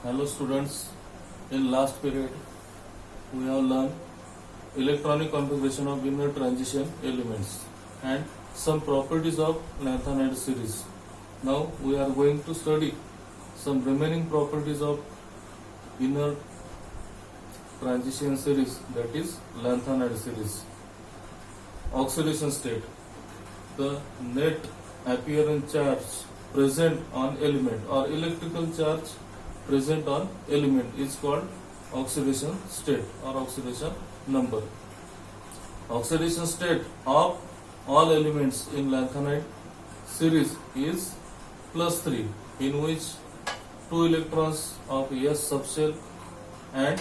Hello students, in last period we have learned electronic configuration of inner transition elements and some properties of lanthanide series. Now we are going to study some remaining properties of inner transition series, that is lanthanide series. Oxidation state. The net apparent charge present on element or electrical charge present on element is called oxidation state or oxidation number. Oxidation state of all elements in lanthanide series is +3, in which 2 electrons of S subshell and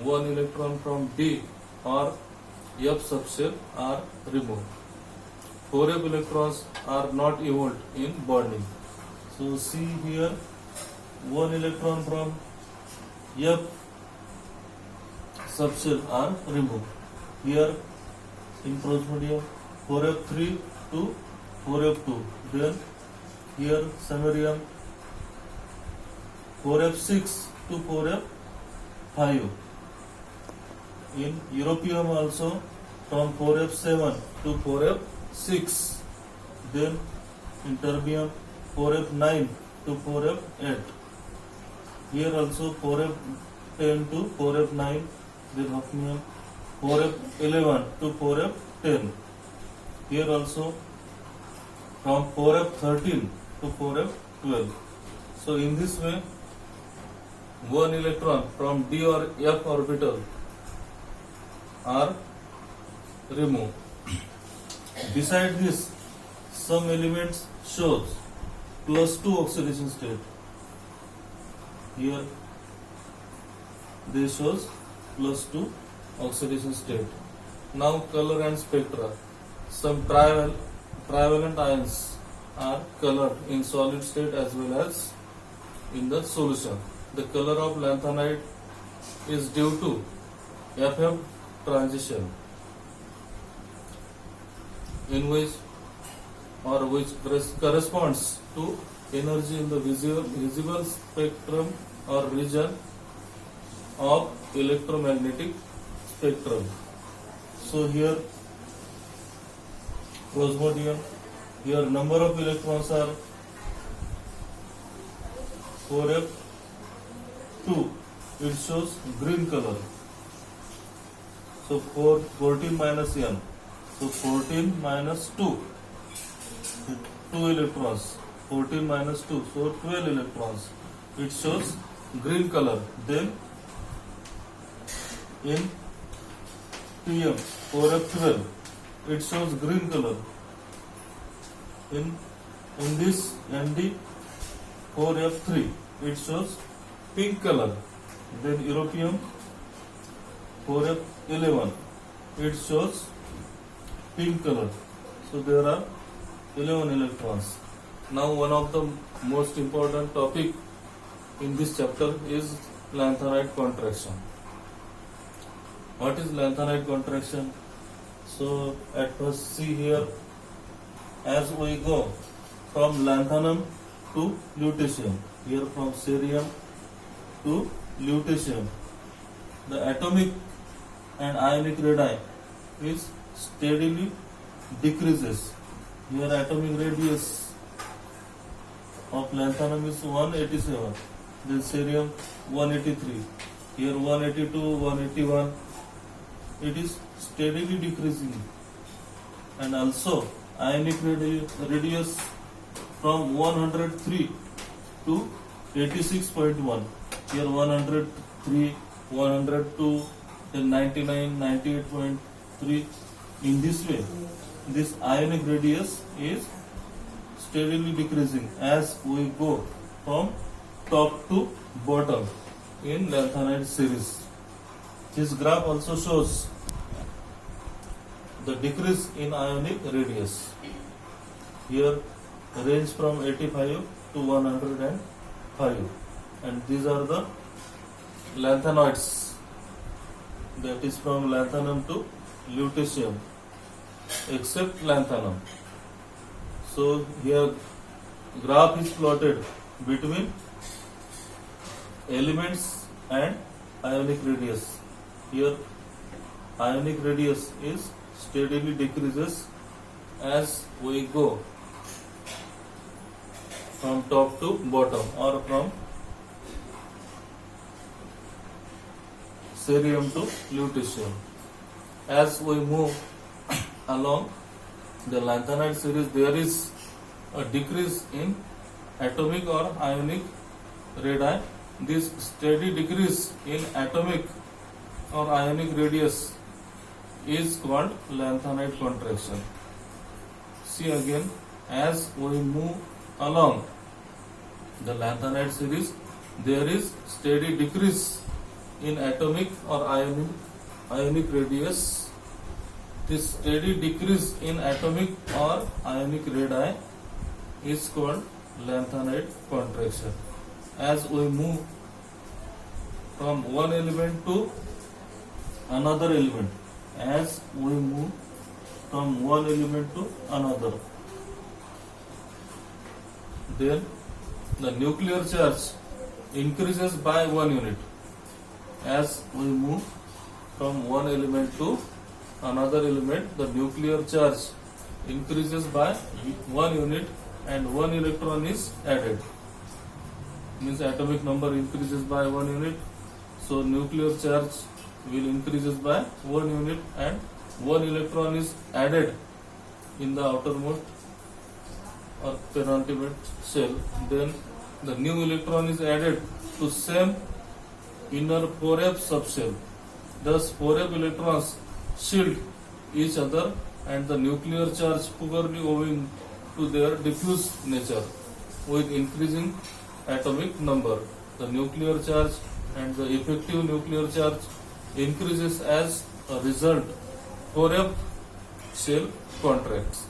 1 electron from D or F subshell are removed. 4f electrons are not involved in bonding. So see here, 1 electron from F subshell are removed. Here in prosmodium 4f3 to 4f2. Then here samarium 4f6 to 4f5. In europium also from 4f7 to 4f6. Then in terbium 4f9 to 4f8. Here also 4f10 to 4f9. Then hafnium 4f11 to 4f10. Here also from 4f13 to 4f12. So in this way, 1 electron from D or F orbital are removed. Beside this, some elements shows +2 oxidation state. Here they shows +2 oxidation state. Now color and spectra. Some trivalent ions are colored in solid state as well as in the solution. The color of lanthanide is due to FF transition, in which corresponds to energy in the visible spectrum or region of electromagnetic spectrum. So here prosmodium, here number of electrons are 4f2, it shows green color. So 14 minus n, so 14 minus 2, 2 electrons, 14 minus 2, so 12 electrons, it shows green color. Then in Tm 4f12, it shows green color. In this Nd 4f3, it shows pink color. Then europium 4f11, it shows pink color. So there are 11 electrons. Now one of the most important topic in this chapter is lanthanide contraction. What is lanthanide contraction? So at first see here, as we go from lanthanum to lutetium, here from cerium to lutetium, the atomic and ionic radii is steadily decreases. Here atomic radius of lanthanum is 187, then cerium 183, here 182, 181. It is steadily decreasing. And also ionic radius from 103 to 86.1. Here 103, 102, then 99, 98.3. In this way, this ionic radius is steadily decreasing as we go from top to bottom in lanthanide series. This graph also shows the decrease in ionic radius. Here range from 85 to 105, and these are the lanthanoids, that is from lanthanum to lutetium, except lanthanum. So here graph is plotted between elements and ionic radius. Here ionic radius is steadily decreases as we go from top to bottom or from cerium to lutetium. As we move along the lanthanide series, there is a decrease in atomic or ionic radii. This steady decrease in atomic or ionic radius is called lanthanide contraction. See again, as we move along the lanthanide series, there is steady decrease in atomic or ionic radius. This steady decrease in atomic or ionic radii is called lanthanide contraction. As we move from one element to another element, as we move from one element to another, then the nuclear charge increases by 1 unit. As we move from one element to another element, the nuclear charge increases by 1 unit and 1 electron is added. Means atomic number increases by 1 unit, so nuclear charge will increases by 1 unit and 1 electron is added in the outermost or penultimate shell. Then the new electron is added to same inner 4f subshell. Thus 4f electrons shield each other and the nuclear charge poorly owing to their diffuse nature with increasing atomic number. The nuclear charge and the effective nuclear charge increases as a result. 4f shell contracts.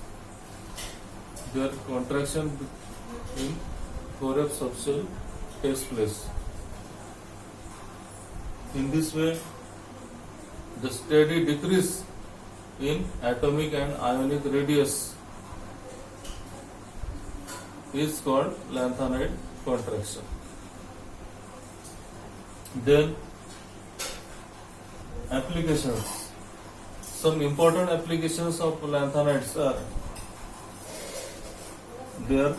Their contraction in 4f subshell takes place. In this way, the steady decrease in atomic and ionic radius is called lanthanide contraction. Then applications. Some important applications of lanthanides are there.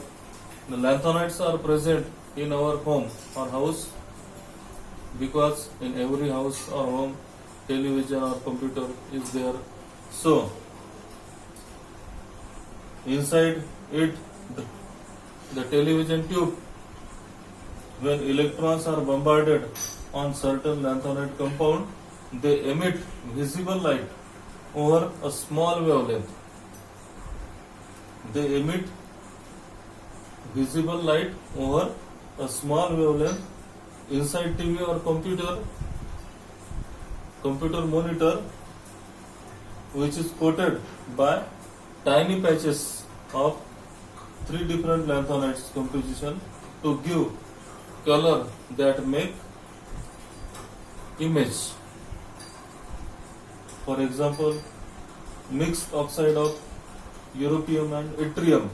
The lanthanides are present in our home or house because in every house or home television or computer is there. So inside it the television tube, when electrons are bombarded on certain lanthanide compound, they emit visible light over a small wavelength. They emit visible light over a small wavelength. Inside TV or computer monitor, which is coated by tiny patches of 3 different lanthanides composition to give color that make image. For example, mixed oxide of europium and yttrium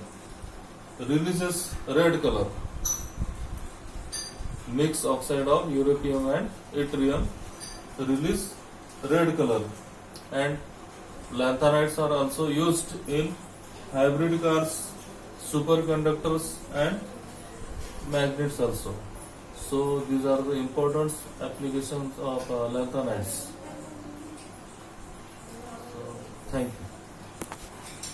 releases red color. Mixed oxide of europium and yttrium release red color. And lanthanides are also used in hybrid cars, superconductors and magnets also. So these are the important applications of lanthanides.